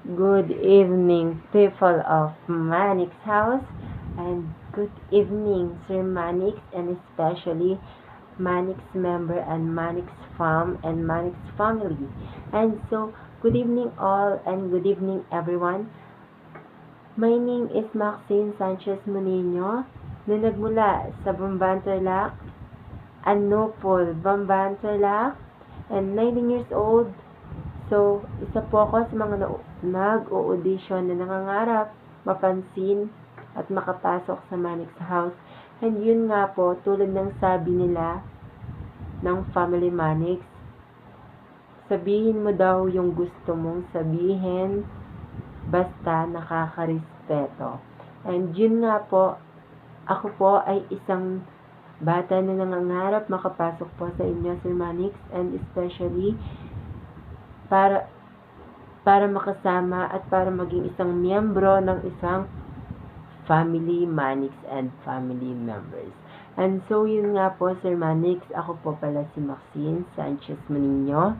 Good evening, people of Manix House, and good evening, Sir Manix, and especially Manix member and Manix Farm and Manix family. And so, good evening all, and good evening everyone. My name is Maxine Sanchez Munino, na nagmula sa Bambantarlac, Anupol, Bambantarlac, and 19 years old. So, isa po ako sa mga nag-o-audition na nangangarap, mapansin, at makapasok sa Manix House. And yun nga po, tulad ng sabi nila ng Family Manix, sabihin mo daw yung gusto mong sabihin, basta nakakarespeto. And yun nga po, ako po ay isang bata na nangangarap makapasok po sa inyo, Sir Manix, and especially para makasama at para maging isang miyembro ng isang family Manix and family members. And so, yun nga po, Sir Manix, ako po pala si Maxine Sanchez Manino,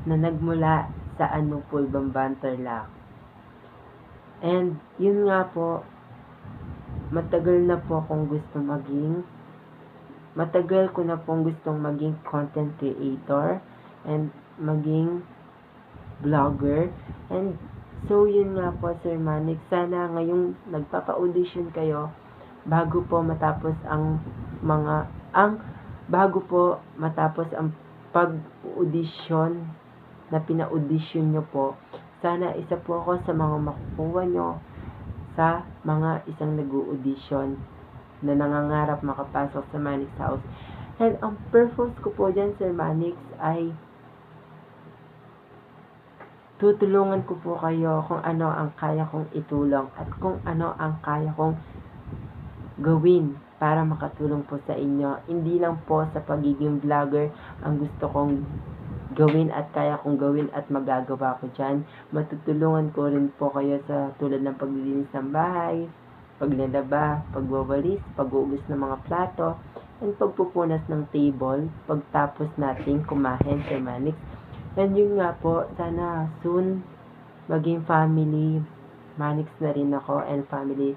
na nagmula sa Anupol, Bambantarlac. And yun nga po, matagal ko na pong gustong maging content creator and maging vlogger. And so, yun nga po, Sir Manix, sana ngayong nagpapa-audition kayo, bago po matapos ang pag-audition na pina-audition nyo po, sana isa po ako sa mga makukuha nyo sa mga isang nag-audition na nangangarap makapasok sa Manix House. And ang purpose ko po dyan, Sir Manix, ay tutulungan ko po kayo kung ano ang kaya kong itulong at kung ano ang kaya kong gawin para makatulong po sa inyo. Hindi lang po sa pagiging vlogger ang gusto kong gawin at kaya kong gawin at magagawa ko dyan. Matutulungan ko rin po kayo sa tulad ng paglilinis ng bahay, paglalaba, pagwawalis, pag-uubos ng mga plato, and pagpupunas ng table pagtapos nating kumain, Sir Manix. And yun nga po, sana soon maging family Manix na rin ako and family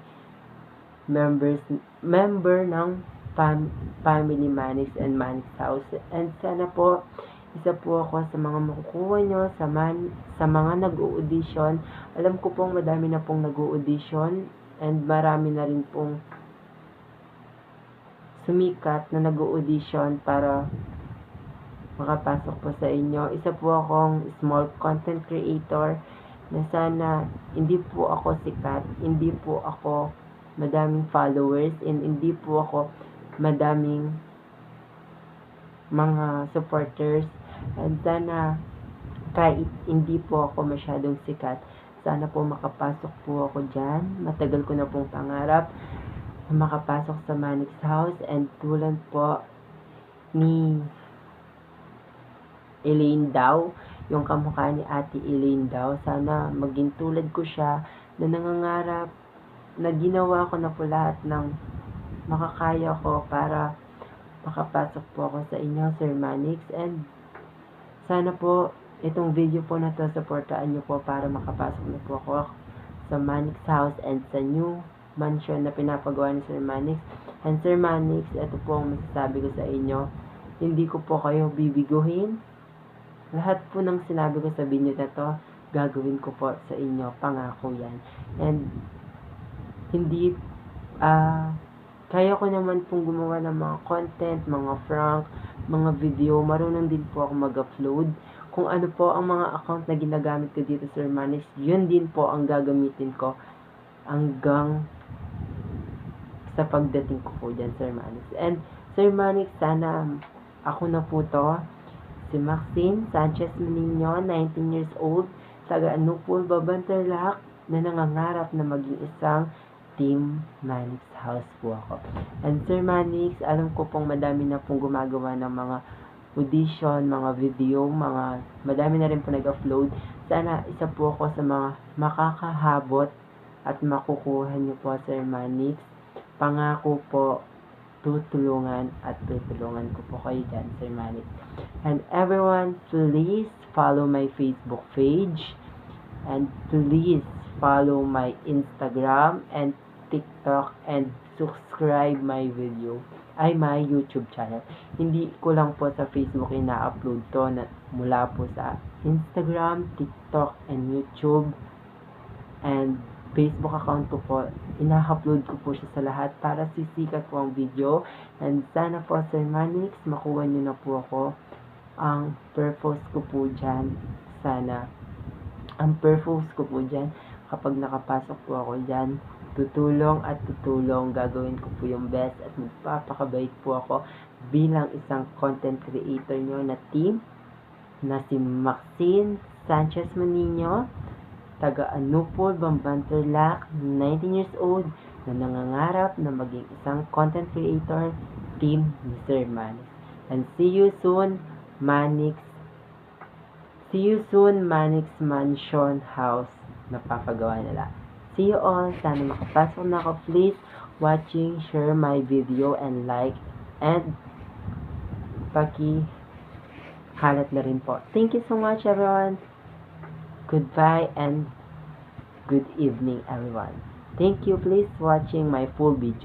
member ng family Manix and Manix House. And sana po, isa po ako sa mga makukuha nyo sa mga nag-audition. Alam ko pong madami na pong nag-audition and marami na rin pong sumikat na nag-audition para makapasok po sa inyo. Isa po akong small content creator na sana hindi po ako sikat, hindi po ako madaming followers, and hindi po ako madaming mga supporters. And sana kahit hindi po ako masyadong sikat, sana po makapasok po ako dyan. Matagal ko na pong pangarap na makapasok sa Manix House, and tulad po ni Elaine daw, yung kamukha ni Ate Elaine daw, sana maging tulad ko siya na nangangarap na ginawa ko na po lahat ng makakaya ko para makapasok po ako sa inyo, Sir Manix. And sana po itong video po na to, supportaan nyo po para makapasok na po ako sa Manix House and sa new mansion na pinapagawa ni Sir Manix. And Sir Manix, ito po ang masasabi ko sa inyo, hindi ko po kayo bibiguhin. Lahat po ng sinabi ko sa video na to, gagawin ko po sa inyo. Pangako yan. And hindi, kaya ko naman pong gumawa ng mga content, mga prank, mga video. Marunong din po ako mag-upload. Kung ano po ang mga account na ginagamit ko dito, Sir Manix, yun din po ang gagamitin ko hanggang sa pagdating ko po dyan, Sir Manix. And Sir Manix, sana ako na po to, si Maxine Sanchez Manino, 19 years old, taga Anupol, Bambantarlac, na nangangarap na maging isang Team Manix House po ako. And Sir Manix, alam ko pong madami na pong gumagawa ng mga audition, mga video, madami na rin po nag-upload. Sana isa po ako sa mga makakahabot at makukuha niyo po, Sir Manix. Pangako po, tutulungan ko po kayo dyan, Sir Manix. And everyone, please follow my Facebook page. And please follow my Instagram and TikTok and subscribe my my YouTube channel. Hindi ko lang po sa Facebook ina-upload to na mula po sa Instagram, TikTok, and YouTube and Facebook account ko po. Ina-upload ko po siya sa lahat para sisikat po ang video. And sana po, Sir Manix, makuha niyo na po ako. Ang purpose ko po dyan, kapag nakapasok po ako dyan, tutulong, gagawin ko po yung best at magpapakabait po ako bilang isang content creator nyo na team na si Maxine Sanchez Manino, taga Anupol, Bambanterlac, 19 years old, na nangangarap na maging isang content creator, team ni Sir Manix. And see you soon, Manix Mansion House na papagawa nila. See you all. Sana makapasok na ako. Please watching, share my video and like and paki-kalat na rin po. Thank you so much, everyone. Goodbye and good evening, everyone. Thank you. Please watching my full video.